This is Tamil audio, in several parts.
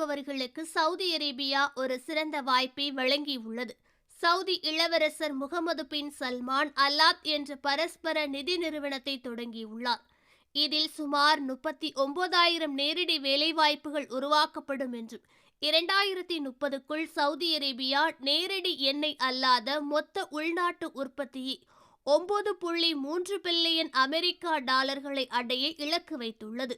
தயாரிப்பவர்களுக்கு சவுதி அரேபியா ஒரு சிறந்த வாய்ப்பை வழங்கியுள்ளது. சவுதி இளவரசர் முகமது பின் சல்மான் அல்லாத் என்ற பரஸ்பர நிதி நிறுவனத்தை தொடங்கியுள்ளார். இதில் சுமார் 39,000 நேரடி வேலைவாய்ப்புகள் உருவாக்கப்படும் என்றும் 2030க்குள் சவுதி அரேபியா நேரடி எண்ணெய் அல்லாத மொத்த உள்நாட்டு உற்பத்தியை 9.3 பில்லியன் அமெரிக்கா டாலர்களை அடைய இலக்கு வைத்துள்ளது.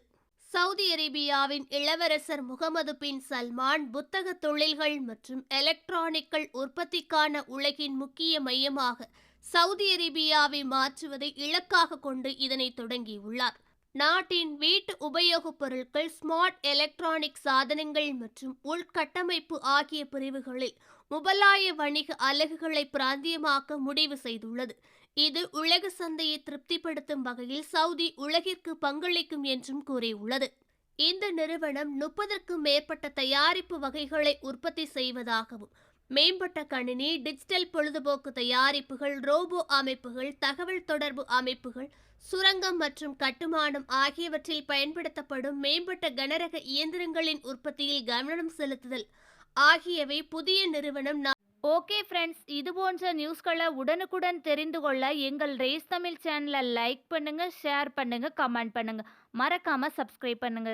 சவுதி அரேபியாவின் இளவரசர் முகமது பின் சல்மான் புத்தக தொழில்கள் மற்றும் எலக்ட்ரானிக்கள் உற்பத்திக்கான உலகின் முக்கிய மையமாக சவுதி அரேபியாவை மாற்றுவதை இலக்காக கொண்டு இதனை தொடங்கியுள்ளார். நாட்டின் வீட்டு உபயோகப் பொருட்கள், ஸ்மார்ட் எலக்ட்ரானிக் சாதனங்கள் மற்றும் உள்கட்டமைப்பு ஆகிய பிரிவுகளில் முபலாய வணிக அலகுகளை பிராந்தியமாக்க முடிவு செய்துள்ளது. இது உலக சந்தையை திருப்திப்படுத்தும் வகையில் சவுதி உலகிற்கு பங்களிக்கும் என்றும் கூறியுள்ளது. இந்த நிறுவனம் 30க்கும் மேற்பட்ட தயாரிப்பு வகைகளை உற்பத்தி செய்வதாகவும், மேம்பட்ட கணினி, டிஜிட்டல் பொழுதுபோக்கு தயாரிப்புகள், ரோபோ அமைப்புகள், தகவல் தொடர்பு அமைப்புகள், சுரங்கம் மற்றும் கட்டுமானம் ஆகியவற்றில் பயன்படுத்தப்படும் மேம்பட்ட கனரக இயந்திரங்களின் உற்பத்தியில் கவனம் செலுத்துதல் ஆகியவை புதிய நிறுவனம். ஓகே ஃப்ரெண்ட்ஸ், இது போன்ற நியூஸ்களை உடனுக்குடன் தெரிந்து கொள்ள எங்கள் ரேஸ் தமிழ் சேனலை லைக் பண்ணுங்க, ஷேர் பண்ணுங்க, கமெண்ட் பண்ணுங்க, மறக்காம சப்ஸ்கிரைப் பண்ணுங்க.